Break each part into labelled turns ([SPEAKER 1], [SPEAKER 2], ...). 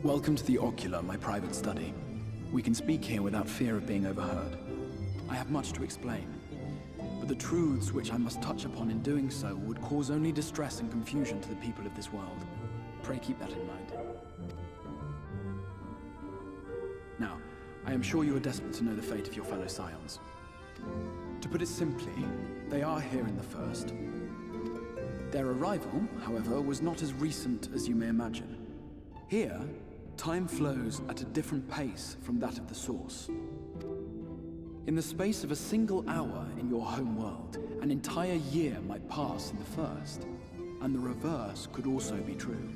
[SPEAKER 1] Welcome to the Ocular, my private study. We can speak here without fear of being overheard. I have much to explain, but the truths which I must touch upon in doing so would cause only distress and confusion to the people of this world. Pray keep that in mind. Now, I am sure you are desperate to know the fate of your fellow scions. To put it simply, they are here in the First. Their arrival, however, was not as recent as you may imagine. Here, time flows at a different pace from that of the Source. In the space of a single hour in your home world, an entire year might pass in the First, and the reverse could also be true.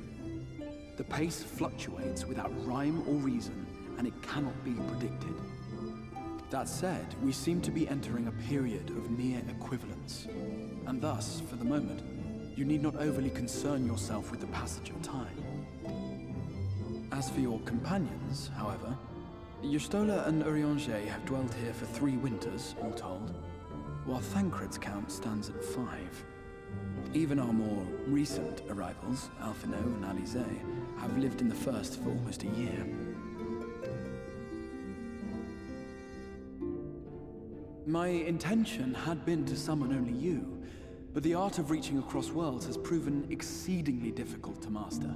[SPEAKER 1] The pace fluctuates without rhyme or reason, and it cannot be predicted. That said, we seem to be entering a period of near equivalence, and thus, for the moment, you need not overly concern yourself with the passage of time. As for your companions, however, Y'shtola and Urianger have dwelled here for 3 winters, all told, while Thancred's count stands at 5. Even our more recent arrivals, Alphino and Alize, have lived in the First for almost a year. My intention had been to summon only you, but the art of reaching across worlds has proven exceedingly difficult to master.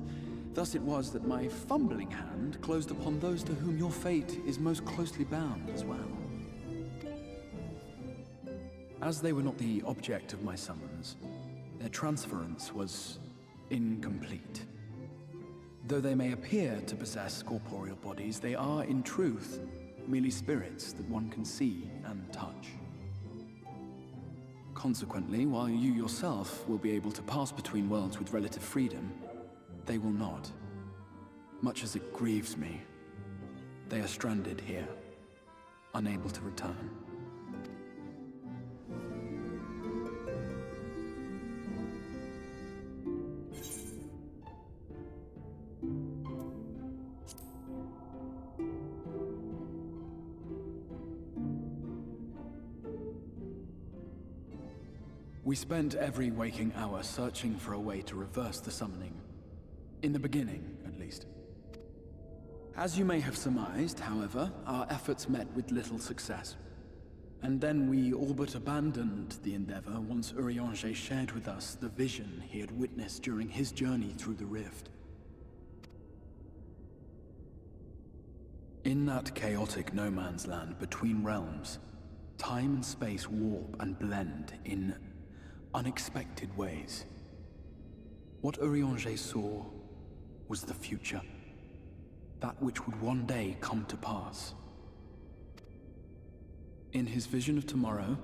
[SPEAKER 1] Thus it was that my fumbling hand closed upon those to whom your fate is most closely bound as well. As they were not the object of my summons, their transference was incomplete. Though they may appear to possess corporeal bodies, they are, in truth, merely spirits that one can see and touch. Consequently, while you yourself will be able to pass between worlds with relative freedom, they will not. Much as it grieves me, they are stranded here, unable to return. We spent every waking hour searching for a way to reverse the summoning. In the beginning, at least. As you may have surmised, however, our efforts met with little success. And then we all but abandoned the endeavor once Urianger shared with us the vision he had witnessed during his journey through the rift. In that chaotic no-man's land between realms, time and space warp and blend in unexpected ways. What Urianger saw was the future. That which would one day come to pass. In his vision of tomorrow,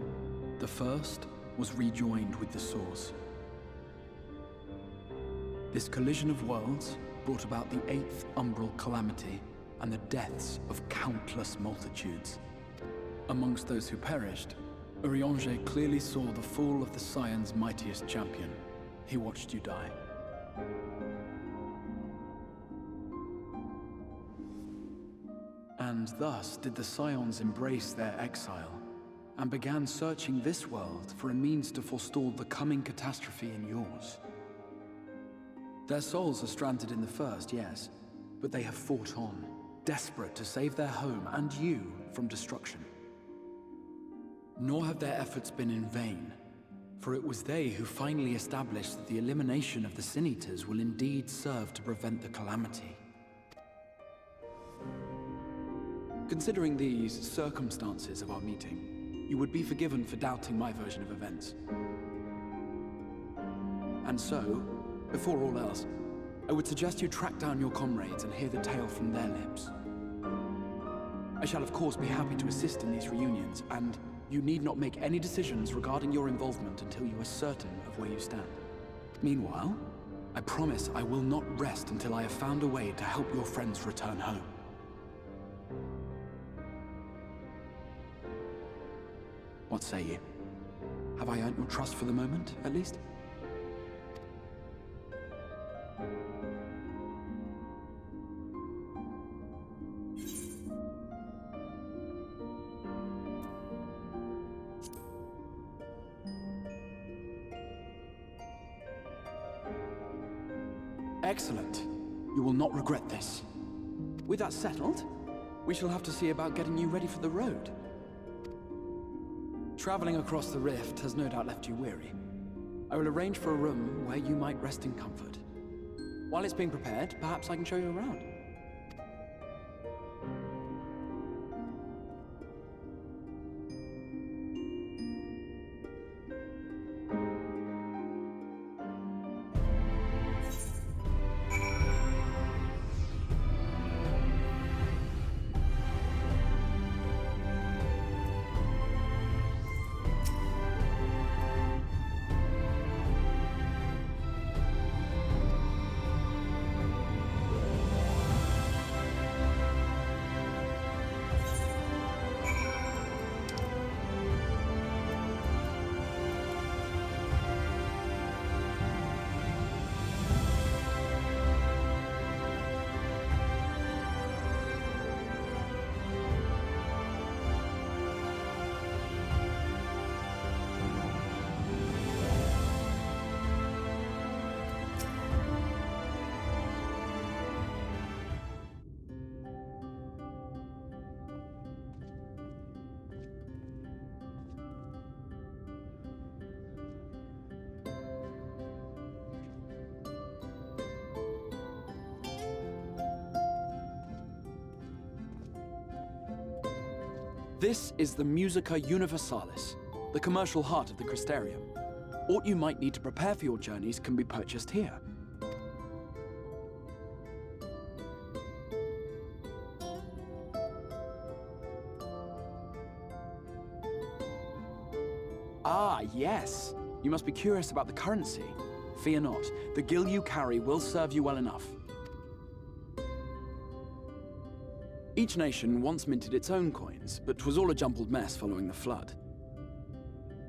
[SPEAKER 1] the First was rejoined with the Source. This collision of worlds brought about the 8th umbral calamity and the deaths of countless multitudes. Amongst those who perished, Urianger clearly saw the fall of the Scion's mightiest champion. He watched you die. And thus did the Scions embrace their exile, and began searching this world for a means to forestall the coming catastrophe in yours. Their souls are stranded in the First, yes, but they have fought on, desperate to save their home and you from destruction. Nor have their efforts been in vain, for it was they who finally established that the elimination of the Sin Eaters will indeed serve to prevent the calamity. Considering these circumstances of our meeting, you would be forgiven for doubting my version of events. And so, before all else, I would suggest you track down your comrades and hear the tale from their lips. I shall of course be happy to assist in these reunions, and you need not make any decisions regarding your involvement until you are certain of where you stand. Meanwhile, I promise I will not rest until I have found a way to help your friends return home. What say you? Have I earned your trust for the moment, at least? Excellent. You will not regret this. With that settled, we shall have to see about getting you ready for the road. Traveling across the rift has no doubt left you weary. I will arrange for a room where you might rest in comfort. While it's being prepared, perhaps I can show you around. This is the Musica Universalis, the commercial heart of the Crystarium. What you might need to prepare for your journeys can be purchased here. Ah, yes. You must be curious about the currency. Fear not. The gil you carry will serve you well enough. Each nation once minted its own coins, but 'twas all a jumbled mess following the flood.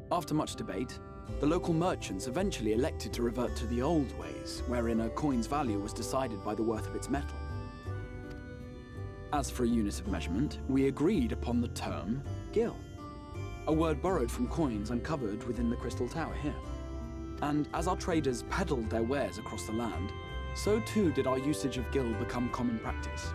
[SPEAKER 1] After much debate, the local merchants eventually elected to revert to the old ways, wherein a coin's value was decided by the worth of its metal. As for a unit of measurement, we agreed upon the term gil, a word borrowed from coins uncovered within the Crystal Tower here. And as our traders peddled their wares across the land, so too did our usage of gil become common practice.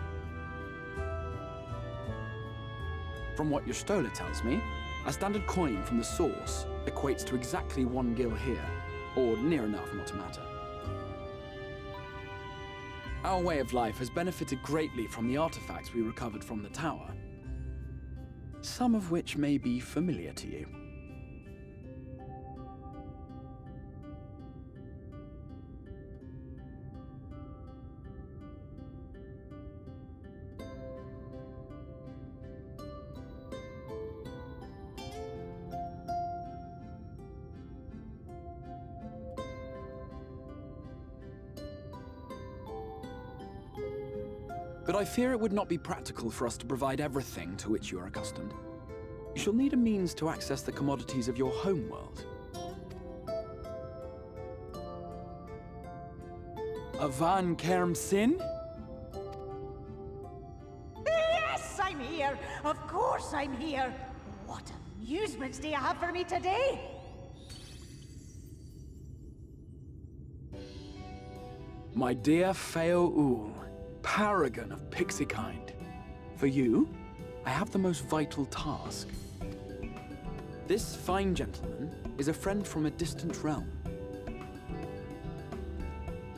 [SPEAKER 1] From what your stola tells me, a standard coin from the source equates to exactly 1 gil here, or near enough not to matter. Our way of life has benefited greatly from the artifacts we recovered from the tower, some of which may be familiar to you. But I fear it would not be practical for us to provide everything to which you are accustomed. You shall need a means to access the commodities of your homeworld. Avan Kerm Sin?
[SPEAKER 2] Yes, I'm here! Of course I'm here! What amusements do you have for me today?
[SPEAKER 1] My dear Feo Ul, paragon of pixie kind. For you, I have the most vital task. This fine gentleman is a friend from a distant realm.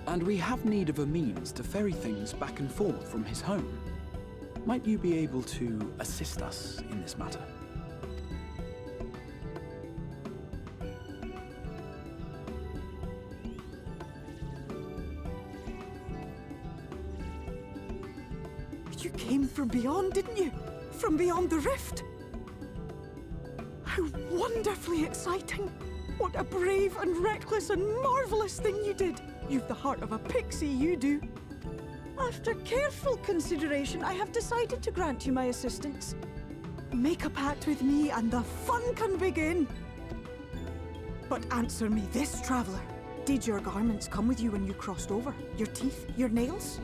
[SPEAKER 1] And we have need of a means to ferry things back and forth from his home. Might you be able to assist us in this matter?
[SPEAKER 3] You came from beyond, didn't you? From beyond the rift? How wonderfully exciting! What a brave and reckless and marvelous thing you did! You've the heart of a pixie, you do. After careful consideration, I have decided to grant you my assistance. Make a pact with me and the fun can begin. But answer me this, traveler. Did your garments come with you when you crossed over? Your teeth? Your nails?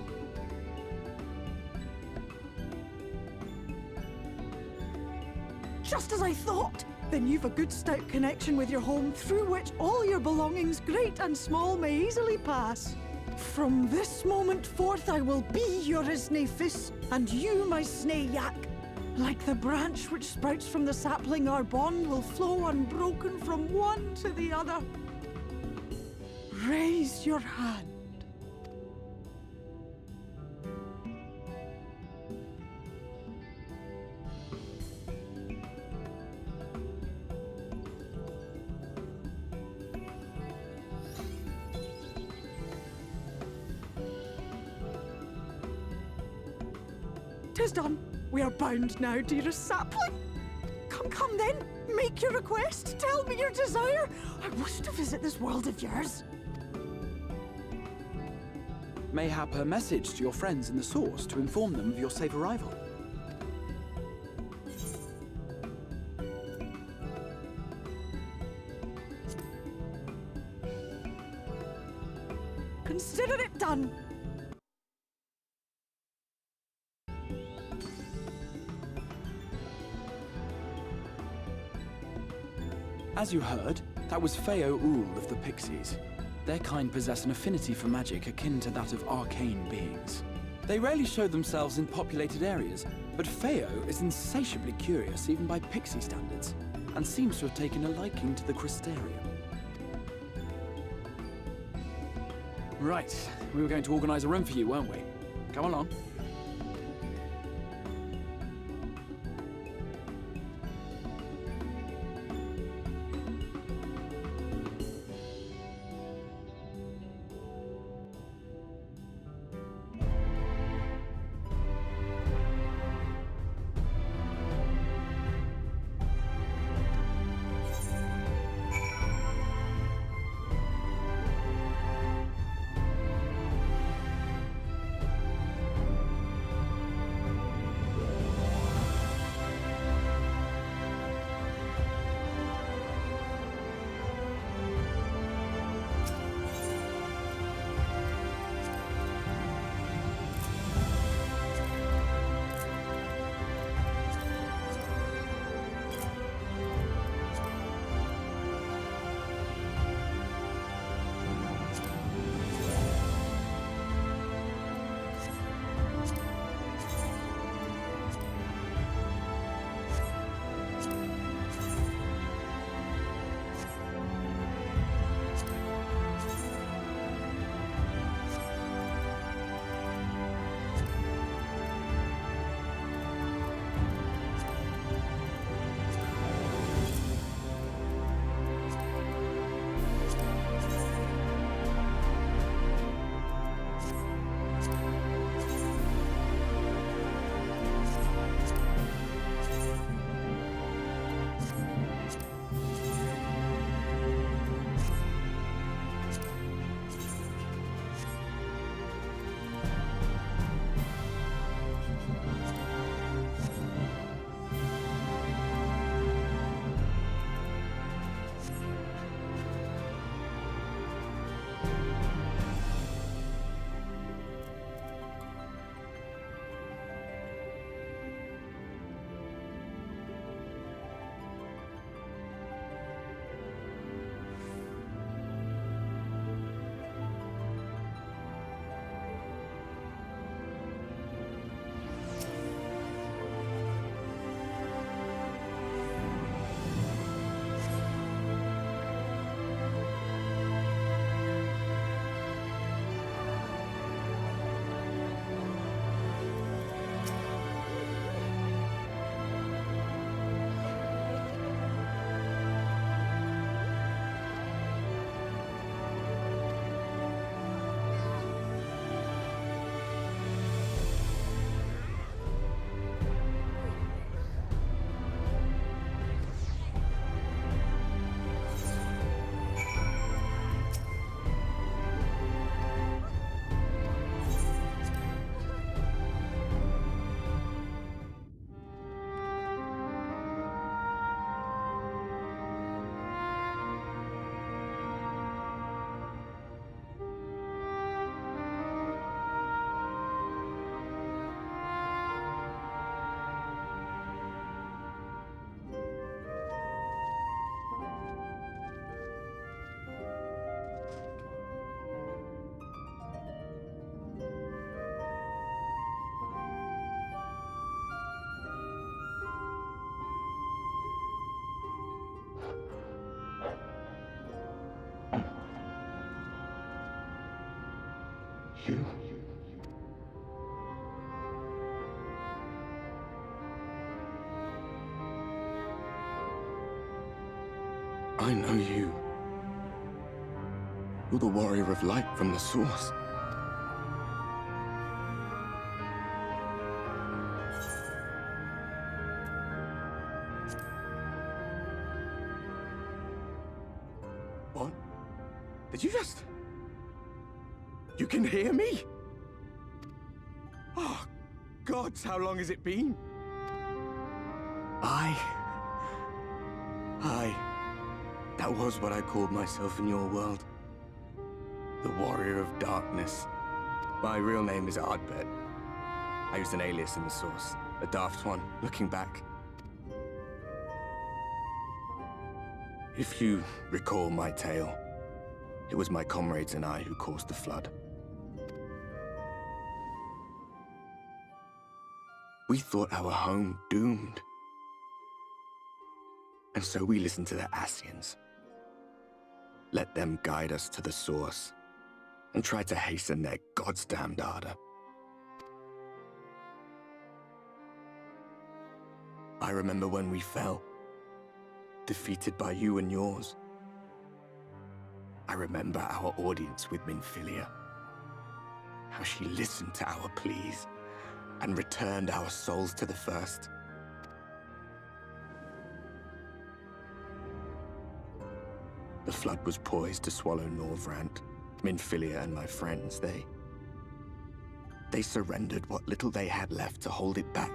[SPEAKER 3] Just as I thought! Then you've a good stout connection with your home through which all your belongings, great and small, may easily pass. From this moment forth I will be your Isne Fis, and you my Snae Yak. Like the branch which sprouts from the sapling, our bond will flow unbroken from one to the other. Raise your hand. Tis done. We are bound now, dearest sapling. Come, come then. Make your request. Tell me your desire. I wish to visit this world of yours.
[SPEAKER 1] Mayhap a message to your friends in the Source to inform them of your safe arrival.
[SPEAKER 3] Consider it done.
[SPEAKER 1] As you heard, that was Feo Ul of the Pixies. Their kind possess an affinity for magic akin to that of arcane beings. They rarely show themselves in populated areas, but Feo is insatiably curious even by Pixie standards, and seems to have taken a liking to the Crystarium. Right, we were going to organize a room for you, weren't we? Come along.
[SPEAKER 4] you? I know you. You're the warrior of light from the source. What? Did you just... You can hear me? Oh, gods, how long has it been? That was what I called myself in your world. The Warrior of Darkness. My real name is Ardbert. I used an alias in the source, a daft one, looking back. If you recall my tale, it was my comrades and I who caused the flood. We thought our home doomed. And so we listened to the Ascians. Let them guide us to the source, and tried to hasten their goddamned ardor. I remember when we fell, defeated by you and yours. I remember our audience with Minfilia, how she listened to our pleas, and returned our souls to the First. The flood was poised to swallow Norvrant, Minfilia and my friends. They surrendered what little they had left to hold it back.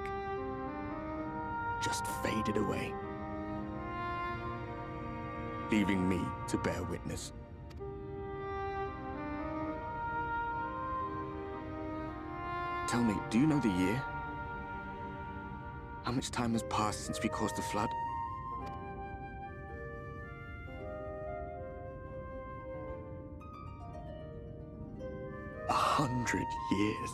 [SPEAKER 4] Just faded away, leaving me to bear witness. Tell me, do you know the year? How much time has passed since we caused the flood? 100 years.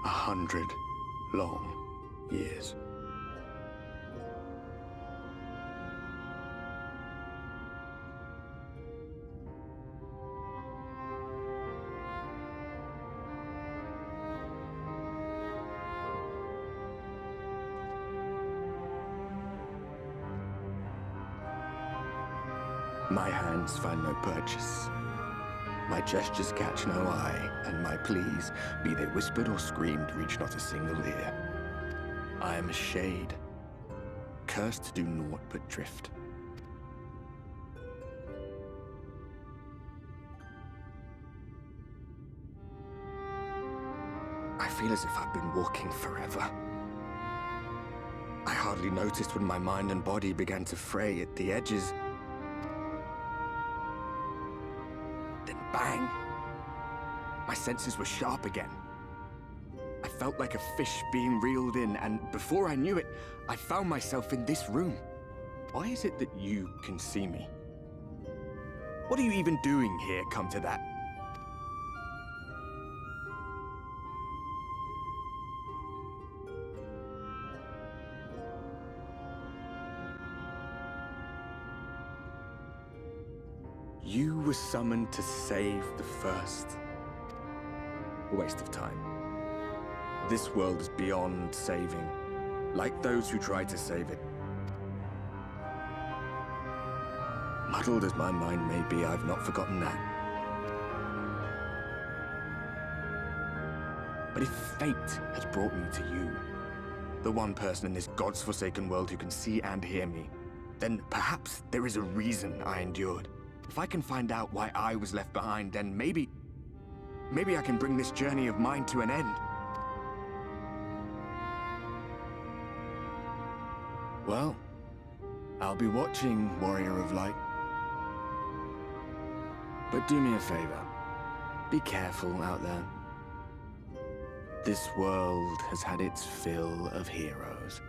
[SPEAKER 4] 100 long years. My hands find no purchase. My gestures catch no eye, and my pleas, be they whispered or screamed, reach not a single ear. I am a shade, cursed to do naught but drift. I feel as if I've been walking forever. I hardly noticed when my mind and body began to fray at the edges. Bang! My senses were sharp again. I felt like a fish being reeled in, and before I knew it, I found myself in this room. Why is it that you can see me? What are you even doing here, come to that? You were summoned to save the First. A waste of time. This world is beyond saving, like those who tried to save it. Muddled as my mind may be, I've not forgotten that. But if fate has brought me to you, the one person in this God's forsaken world who can see and hear me, then perhaps there is a reason I endured. If I can find out why I was left behind, then maybe I can bring this journey of mine to an end. Well, I'll be watching, Warrior of Light. But do me a favor. Be careful out there. This world has had its fill of heroes.